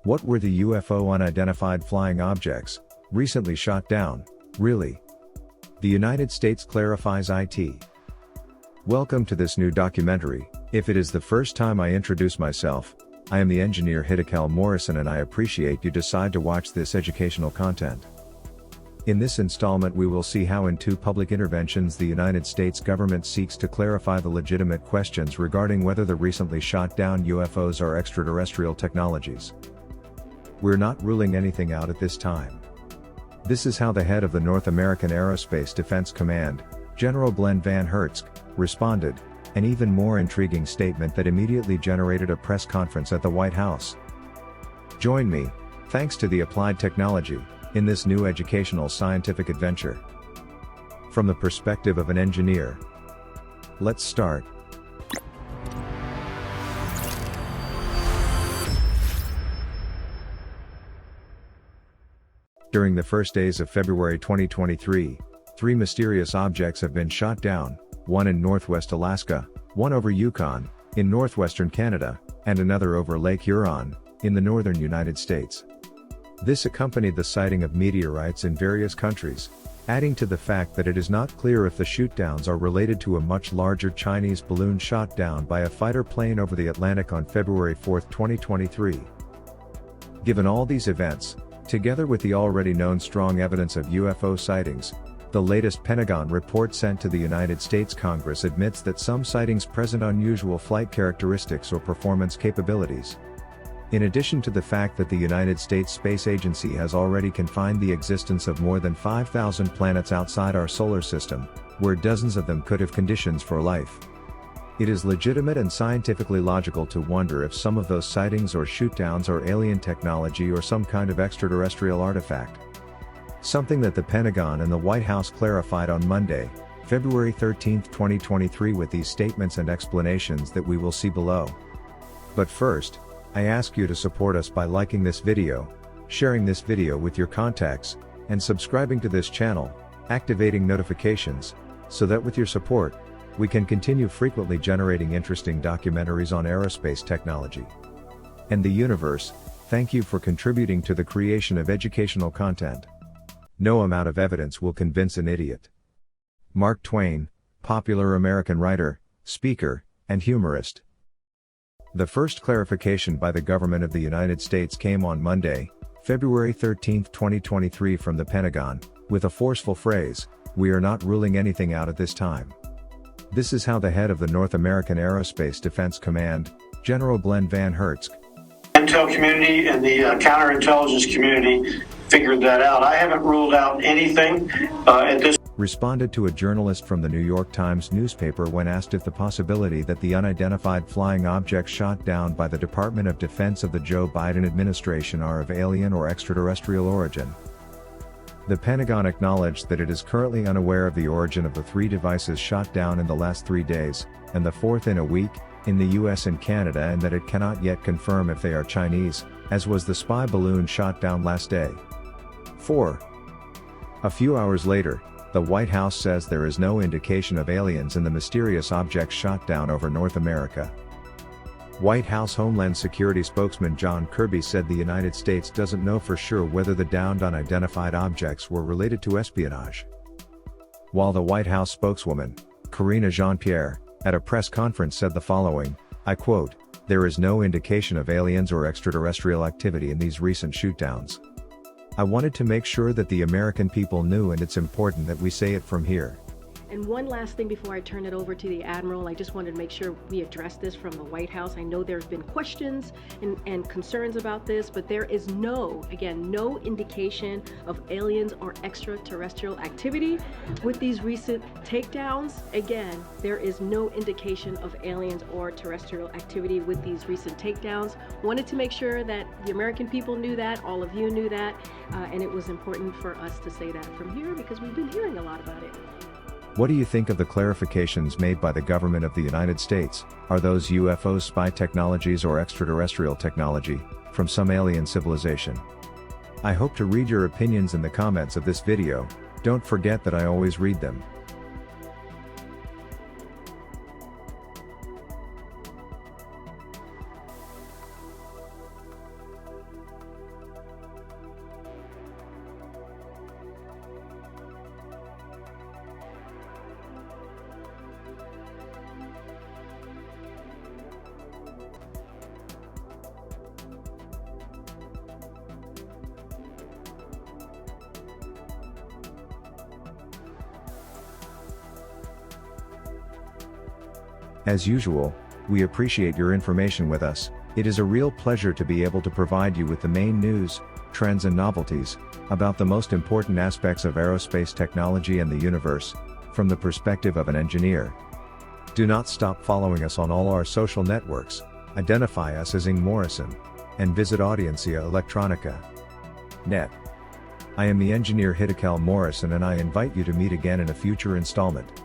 What were the UFO unidentified flying objects, recently shot down, really? The United States clarifies IT. Welcome to this new documentary. If it is the first time I introduce myself, I am the engineer Hiddekel Morrison and I appreciate you decide to watch this educational content. In this installment we will see how in 2 public interventions the United States government seeks to clarify the legitimate questions regarding whether the recently shot down UFOs are extraterrestrial technologies. We're not ruling anything out at this time. This is how the head of the North American.Aerospace Defense Command, General Glen VanHerck, responded, an even more intriguing statement that immediately generated a press conference at the White House. Join me, thanks to the applied technology, in this new educational scientific adventure. From the perspective of an engineer. Let's start. During the first days of February 2023, 3 mysterious objects have been shot down, one in northwest Alaska, one over Yukon, in northwestern Canada, and another over Lake Huron, in the northern United States. This accompanied the sighting of meteorites in various countries, adding to the fact that it is not clear if the shootdowns are related to a much larger Chinese balloon shot down by a fighter plane over the Atlantic on February 4, 2023. Given all these events, together with the already known strong evidence of UFO sightings, the latest Pentagon report sent to the United States Congress admits that some sightings present unusual flight characteristics or performance capabilities. In addition to the fact that the United States Space Agency has already confined the existence of more than 5,000 planets outside our solar system, where dozens of them could have conditions for life. It is legitimate and scientifically logical to wonder if some of those sightings or shootdowns are alien technology or some kind of extraterrestrial artifact. Something that the Pentagon and the White House clarified on Monday, February 13, 2023 with these statements and explanations that we will see below. But first, I ask you to support us by liking this video, sharing this video with your contacts, and subscribing to this channel, activating notifications, so that with your support, we can continue frequently generating interesting documentaries on aerospace technology and the universe. Thank you for contributing to the creation of educational content. No amount of evidence will convince an idiot. Mark Twain, popular American writer, speaker, and humorist. The first clarification by the government of the United States came on Monday, February 13, 2023 from the Pentagon, with a forceful phrase, "We are not ruling anything out at this time." This is how the head of the North American.Aerospace Defense Command, General Glen VanHerck, intel community and the counterintelligence community figured that out. I haven't ruled out anything at this. Responded to a journalist from the New York Times newspaper when asked if the possibility that the unidentified flying objects shot down by the Department of Defense of the Joe Biden administration are of alien or extraterrestrial origin. The Pentagon acknowledged that it is currently unaware of the origin of the 3 devices shot down in the last 3 days, and the 4th in a week, in the US and Canada, and that it cannot yet confirm if they are Chinese, as was the spy balloon shot down last day. 4. A few hours later, the White House says there is no indication of aliens in the mysterious objects shot down over North America. White House Homeland Security spokesman John Kirby said the United States doesn't know for sure whether the downed unidentified objects were related to espionage. While the White House spokeswoman, Karine Jean-Pierre, at a press conference said the following, I quote, "There is no indication of aliens or extraterrestrial activity in these recent shootdowns. I wanted to make sure that the American people knew, and it's important that we say it from here." And one last thing before I turn it over to the Admiral, I just wanted to make sure we address this from the White House. I know there's been questions and concerns about this, but there is no indication of aliens or extraterrestrial activity with these recent takedowns. Again, there is no indication of aliens or terrestrial activity with these recent takedowns. Wanted to make sure that the American people knew that, all of you knew that, and it was important for us to say that from here because we've been hearing a lot about it. What do you think of the clarifications made by the government of the United States? Are those UFO spy technologies or extraterrestrial technology, from some alien civilization? I hope to read your opinions in the comments of this video. Don't forget that I always read them. As usual, we appreciate your information with us. It is a real pleasure to be able to provide you with the main news, trends and novelties, about the most important aspects of aerospace technology and the universe, from the perspective of an engineer. Do not stop following us on all our social networks, identify us as Ing Morrison, and visit Audiencia Electronica.net. I am the engineer Hiddekel Morrison and I invite you to meet again in a future installment.